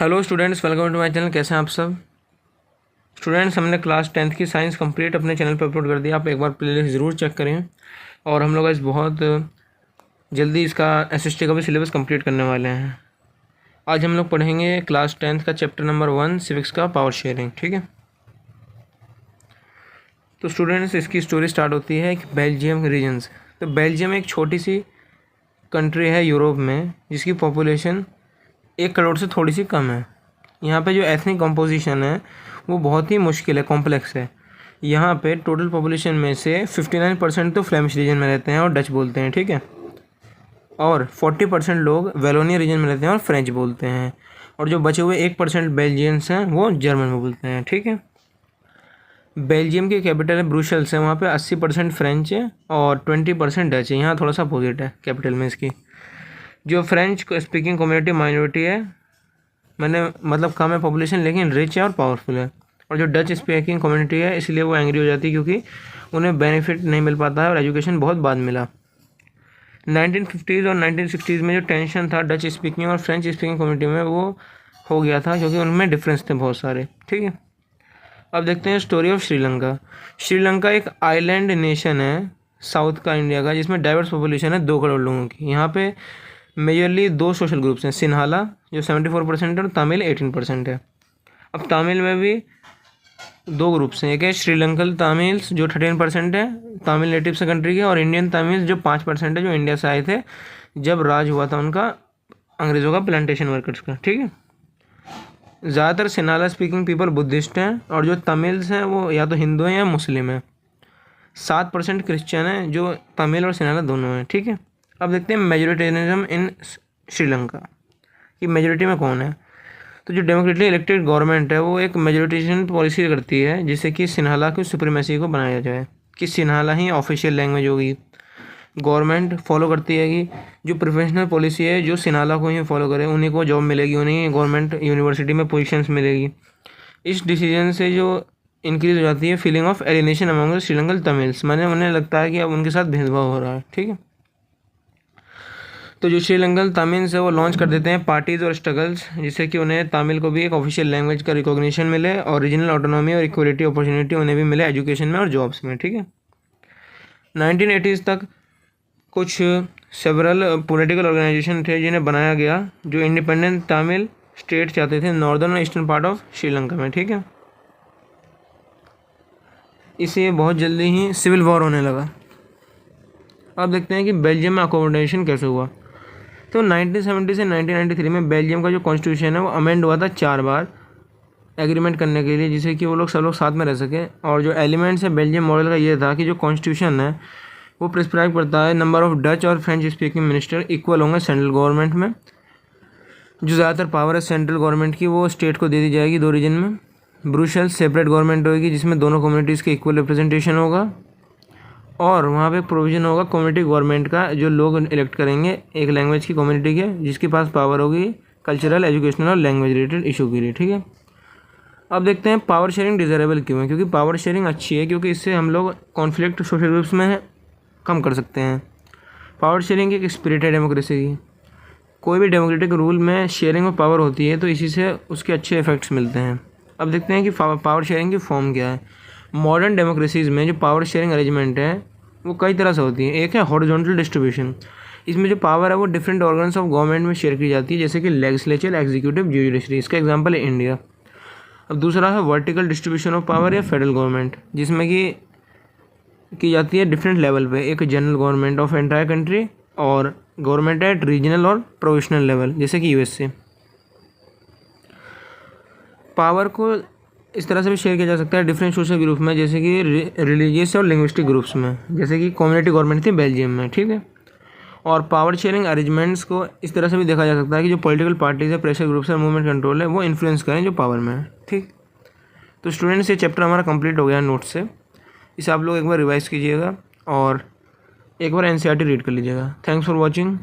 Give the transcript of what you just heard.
Hello students, welcome to my channel. कैसे हैं आप सब स्टूडेंट्स? हमने क्लास 10th की साइंस कंप्लीट अपने चैनल पर अपलोड कर दिया। आप एक बार प्लेलिस्ट ज़रूर चेक करें। और हम लोग आज बहुत जल्दी इसका एसएसटी का भी सिलेबस कंप्लीट करने वाले हैं। आज हम लोग पढ़ेंगे क्लास 10th का चैप्टर नंबर 1 सिविक्स का पावर शेयरिंग। ठीक है, तो स्टूडेंट्स इसकी स्टोरी स्टार्ट होती है एक बेल्जियम रीजन से। तो बेल्जियम एक छोटी सी कंट्री है यूरोप में, जिसकी पॉपुलेशन 1 करोड़ से थोड़ी सी कम है। यहाँ पे जो एथनिक कंपोजिशन है वो बहुत ही मुश्किल है, कॉम्प्लेक्स है। यहाँ पे टोटल पॉपुलेशन में से 59% तो फ्लेमिश रीजन में रहते हैं और डच बोलते हैं। ठीक है, और 40% लोग वेलोनिया रीजन में रहते हैं और फ्रेंच बोलते हैं। और जो बचे हुए 1% बेल्जियंस हैं वो जर्मन में बोलते हैं। ठीक है, बेल्जियम की कैपिटल है ब्रुसेल्स है। वहाँ पे 80% फ्रेंच है और 20% डच है। यहाँ थोड़ा सा अपोजिट है कैपिटल में इसकी। जो फ्रेंच स्पीकिंग कम्युनिटी माइनॉरिटी है, मैंने मतलब कम है पॉपुलेशन, लेकिन रिच है और पावरफुल है। और जो डच स्पीकिंग कम्युनिटी है, इसलिए वो एंग्री हो जाती है क्योंकि उन्हें बेनिफिट नहीं मिल पाता है और एजुकेशन बहुत बाद मिला। 1950s और 1960s में जो टेंशन था डच स्पीकिंग और फ्रेंच स्पीकिंग कम्युनिटी में, वो हो गया था क्योंकि उनमें डिफरेंस थे बहुत सारे। ठीक है, अब देखते हैं स्टोरी ऑफ श्रीलंका। श्रीलंका एक आइलैंड नेशन है साउथ का इंडिया का, जिसमें डाइवर्स पॉपुलेशन है 2 करोड़ लोगों की। यहाँ पे मेजरली 2 सोशल ग्रुप्स हैं, सिन्हाला जो 74% है और तमिल 18% है। अब तमिल में भी 2 ग्रुप्स हैं, एक है श्रीलंकन तमिल्स जो 13% है, तमिल नेटिव से कंट्री के, और इंडियन तमिल्स जो 5% है, जो इंडिया से आए थे जब राज हुआ था उनका, अंग्रेज़ों का, प्लांटेशन वर्कर्स का। ठीक है, ज़्यादातर सिन्हाला स्पीकिंग पीपल बुद्धिस्ट हैं और जो तमिल्स हैं वो या तो हिंदू हैं या मुस्लिम हैं। 7% क्रिश्चियन है, जो तमिल और सिन्हाला दोनों हैं। ठीक है, अब देखते हैं मेजोरिटेरियनिज्म इन श्रीलंका कि मेजोरिटी में कौन है। तो जो डेमोक्रेटिकली इलेक्टेड गवर्नमेंट है वो एक मेजोरिटेशन पॉलिसी करती है जिससे कि सिन्हाला की सुप्रीमेसी को बनाया जाए, कि सिन्हाला ही ऑफिशियल लैंग्वेज होगी। गवर्नमेंट फॉलो करती है कि जो प्रोफेशनल पॉलिसी है जो सिन्हाला को ही फॉलो करे, उन्हीं को जॉब मिलेगी, उन्हीं गवर्नमेंट यूनिवर्सिटी में पोजीशंस मिलेगी। इस डिसीजन से जो इंक्रीज हो जाती है feeling of alienation among Sri Lankan Tamils, मैंने उन्हें लगता है कि अब उनके साथ भेदभाव हो रहा है। ठीक है, तो जो श्रीलंकन तमिल्स है वो लॉन्च कर देते हैं पार्टीज़ और स्ट्रगल्स, जिससे कि उन्हें तमिल को भी एक ऑफिशियल लैंग्वेज का रिकॉग्निशन मिले और रीजनल ऑटोनॉमी और इक्वलिटी अपॉर्चुनिटी उन्हें भी मिले एजुकेशन में और जॉब्स में। ठीक है, 1980s तक कुछ सेवरल पॉलिटिकल ऑर्गेनाइजेशन थे जिन्हें बनाया गया, जो इंडिपेंडेंट तमिल स्टेट चाहते थे नॉर्दर्न और ईस्टर्न पार्ट ऑफ श्रीलंका में। ठीक है, इसे बहुत जल्दी ही सिविल वॉर होने लगा। अब देखते हैं कि बेल्जियम में अकोमोडेशन कैसे हुआ। तो 1970 से 1993 में बेल्जियम का जो कॉन्स्टिट्यूशन है वो अमेंड हुआ था 4 बार एग्रीमेंट करने के लिए, जिससे कि वो लोग सब लोग साथ में रह सकें। और जो एलिमेंट्स है बेल्जियम मॉडल का ये था कि जो कॉन्स्टिट्यूशन है वो प्रिस्क्राइब करता है नंबर ऑफ डच और फ्रेंच स्पीकिंग मिनिस्टर इक्वल होंगे सेंट्रल गवर्नमेंट में। जो ज़्यादातर पावर है सेंट्रल गवर्नमेंट की वो स्टेट को दे दी जाएगी 2 रीजन में। ब्रुसेल्स सेपरेट गवर्नमेंट होगी जिसमें दोनों कम्युनिटीज़ के इक्वल रिप्रेजेंटेशन होगा। और वहाँ पे प्रोविज़न होगा कम्युनिटी गवर्नमेंट का, जो लोग इलेक्ट करेंगे एक लैंग्वेज की कम्युनिटी के, जिसके पास पावर होगी कल्चरल, एजुकेशनल और लैंग्वेज रिलेटेड इशू के लिए। ठीक है, अब देखते हैं पावर शेयरिंग डिज़ायरेबल क्यों है। क्योंकि पावर शेयरिंग अच्छी है, क्योंकि इससे हम लोग कॉन्फ्लिक्ट सोशल ग्रुप्स में कम कर सकते हैं। पावर शेयरिंग एक स्पिरिट है डेमोक्रेसी की। कोई भी डेमोक्रेटिक रूल में शेयरिंग ऑफ पावर होती है तो इसी से उसके अच्छे इफेक्ट्स मिलते हैं। अब देखते हैं कि पावर शेयरिंग की फॉर्म क्या है। मॉडर्न डेमोक्रेसीज़ में जो पावर शेयरिंग अरेंजमेंट है वो कई तरह से होती है। एक है हॉरिजॉन्टल डिस्ट्रीब्यूशन, इसमें जो पावर है वो डिफरेंट ऑर्गन्स ऑफ गवर्नमेंट में शेयर की जाती है, जैसे कि लेजिस्लेचर, एग्जीक्यूटिव, जुडिशरी। इसका एग्जांपल है इंडिया। अब दूसरा है वर्टिकल डिस्ट्रीब्यूशन ऑफ पावर या फेडरल गवर्नमेंट, जिसमें कि की जाती है डिफरेंट लेवल पे। एक general government of entire country और गवर्नमेंट एट रीजनल और प्रोविजनल लेवल, जैसे कि यूएसए। पावर को इस तरह से भी शेयर किया जा सकता है डिफरेंट सोशल ग्रुप में, जैसे कि रिलीजियस और लिंग्विस्टिक ग्रुप्स में, जैसे कि कम्युनिटी गवर्नमेंट थी बेल्जियम में। ठीक है, और पावर शेयरिंग अरेंजमेंट्स को इस तरह से भी देखा जा सकता है कि जो पॉलिटिकल पार्टीज है, प्रेशर ग्रुप्स है, मूवमेंट कंट्रोल है, वो इन्फ्लुएंस करें जो पावर में है। ठीक, तो स्टूडेंट्स ये चैप्टर हमारा कंप्लीट हो गया नोट से। इसे आप लोग एक बार रिवाइज कीजिएगा और एक बार एनसीईआरटी रीड कर लीजिएगा। Thanks for watching.